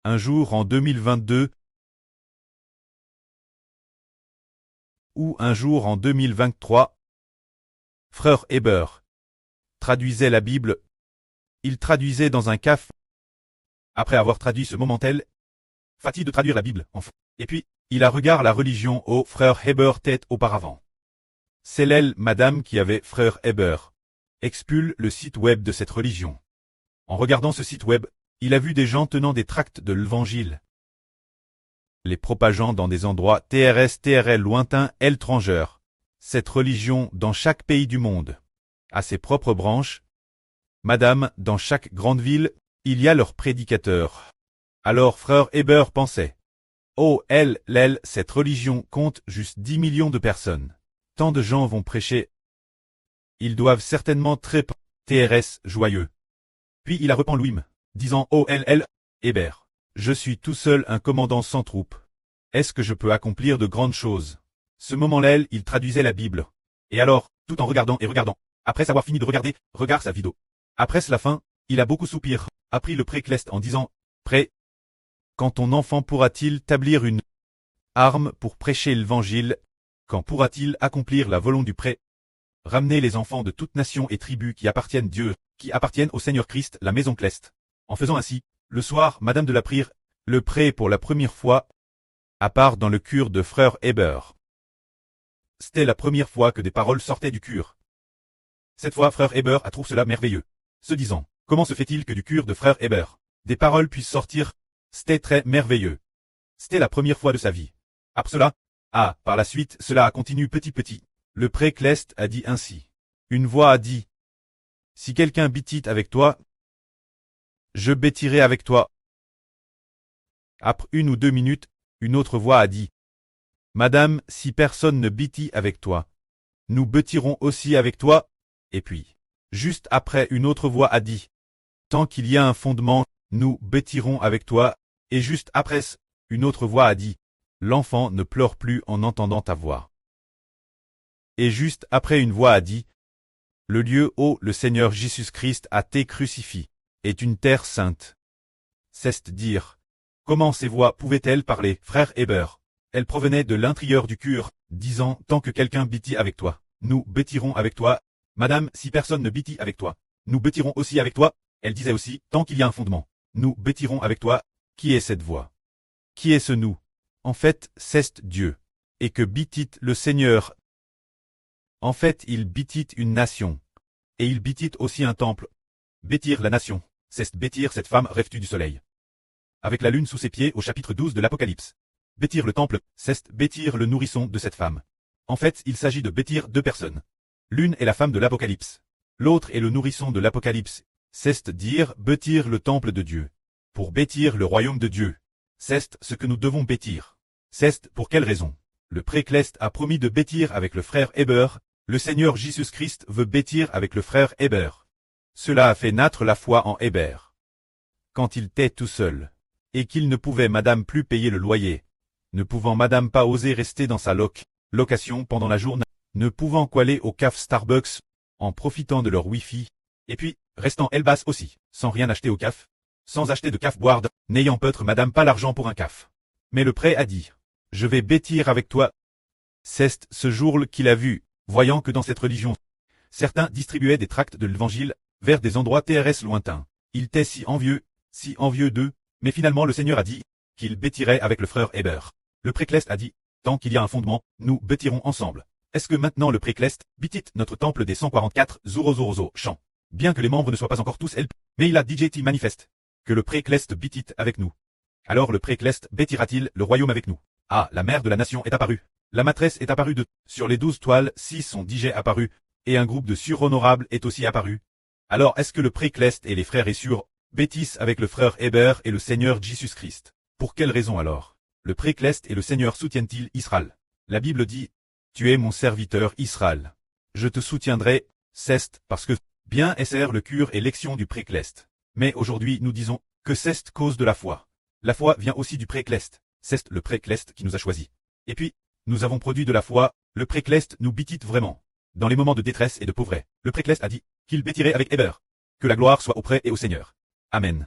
Un jour en 2022 ou un jour en 2023. Frère Heber traduisait la Bible. Il traduisait dans un caf. Après avoir traduit ce moment tel, fatigue de traduire la Bible, enfin. Et puis, il a regardé la religion au frère Heber tête auparavant. C'est l'elle, madame, qui avait frère Heber. Expule le site web de cette religion. En regardant ce site web, il a vu des gens tenant des tracts de l'Évangile, les propageant dans des endroits TRL lointains, étrangers. Cette religion, dans chaque pays du monde, a ses propres branches. Madame, dans chaque grande ville, il y a leurs prédicateurs. Alors frère Heber pensait, oh, cette religion compte juste 10 millions de personnes. Tant de gens vont prêcher. Ils doivent certainement très TRS joyeux. Puis il a repent Louim, disant, oh, Heber, je suis tout seul un commandant sans troupes. Est-ce que je peux accomplir de grandes choses? Ce moment-là, il traduisait la Bible. Et alors, tout en regardant et regardant, après avoir fini de regarder, regarde sa vidéo. Après la fin, il a beaucoup soupiré, a pris le précleste en disant, prêt. Quand ton enfant pourra-t-il établir une arme pour prêcher l'évangile? Quand pourra-t-il accomplir la volonté du prêt? Ramener les enfants de toute nation et tribu qui appartiennent Dieu, qui appartiennent au Seigneur Christ, la maison Cleste. En faisant ainsi, le soir, Madame de la Prière, le prêt pour la première fois, à part dans le cure de frère Heber. C'était la première fois que des paroles sortaient du cure. Cette fois, frère Heber a trouvé cela merveilleux, se disant, comment se fait-il que du cure de frère Heber, des paroles puissent sortir? C'était très merveilleux. C'était la première fois de sa vie. Après cela, par la suite, cela a continué petit. Le précleste a dit ainsi. Une voix a dit, si quelqu'un bêtit avec toi, je bêtirai avec toi. Après 1 ou 2 minutes, une autre voix a dit, madame, si personne ne bêtit avec toi, nous bêtirons aussi avec toi. Et puis, juste après, une autre voix a dit, tant qu'il y a un fondement, nous bêtirons avec toi. Et juste après, une autre voix a dit, l'enfant ne pleure plus en entendant ta voix. Et juste après, une voix a dit, le lieu où le Seigneur Jésus-Christ a été crucifié est une terre sainte. C'est-à-dire, comment ces voix pouvaient-elles parler, frère Heber? Elles provenaient de l'intérieur du cure, disant, tant que quelqu'un bêtit avec toi, nous bêtirons avec toi. Madame, si personne ne bêtit avec toi, nous bêtirons aussi avec toi. Elle disait aussi, tant qu'il y a un fondement, nous bêtirons avec toi. Qui est cette voix? Qui est ce nous? En fait, c'est Dieu. Et que bêtit le Seigneur? En fait, il bêtit une nation. Et il bêtit aussi un temple. Bêtir la nation, c'est bêtir cette femme rêve-tu du soleil. Avec la lune sous ses pieds au chapitre 12 de l'Apocalypse. Bêtir le temple, c'est bêtir le nourrisson de cette femme. En fait, il s'agit de bêtir 2 personnes. L'une est la femme de l'Apocalypse. L'autre est le nourrisson de l'Apocalypse. C'est dire bêtir le temple de Dieu. Pour bêtir le royaume de Dieu. C'est ce que nous devons bêtir. C'est pour quelle raison? Le précleste a promis de bêtir avec le frère Heber. Le Seigneur Jésus-Christ veut bêtir avec le frère Heber. Cela a fait naître la foi en Heber. Quand il était tout seul, et qu'il ne pouvait madame plus payer le loyer, ne pouvant madame pas oser rester dans sa location pendant la journée, ne pouvant qu'aller au caf Starbucks, en profitant de leur Wi-Fi, et puis, restant elle basse aussi, sans rien acheter au caf, sans acheter de caf boire, n'ayant peut-être madame pas l'argent pour un caf. Mais le prêt a dit, je vais bêtir avec toi. C'est ce jour qu'il a vu, voyant que dans cette religion, certains distribuaient des tracts de l'évangile, vers des endroits TRS lointains. Il était si envieux d'eux, mais finalement le Seigneur a dit, qu'il bêtirait avec le frère Heber. Le précleste a dit, tant qu'il y a un fondement, nous bêtirons ensemble. Est-ce que maintenant le précleste bêtit notre temple des 144 Zoro chants? Bien que les membres ne soient pas encore tous mais il a DJT manifeste que le précleste bêtit avec nous. Alors le précleste bêtira-t-il le royaume avec nous? La mère de la nation est apparue. La maîtresse est apparue sur les 12 toiles, 6 sont DJ apparus, et un groupe de surhonorables est aussi apparu. Alors est-ce que le précleste et les frères et sœurs bêtissent avec le frère Heber et le Seigneur Jésus-Christ? Pour quelle raison alors? Le précleste et le Seigneur soutiennent-ils Israël? La Bible dit, tu es mon serviteur Israël. Je te soutiendrai, c'est parce que, bien est le cure et l'élection du précleste. Mais aujourd'hui nous disons, que c'est cause de la foi. La foi vient aussi du précleste. C'est le précleste qui nous a choisis. Et puis, nous avons produit de la foi, le précleste nous bêtit vraiment. Dans les moments de détresse et de pauvreté, le précleste a dit, qu'il bêtirait avec Heber. Que la gloire soit auprès et au Seigneur. Amen.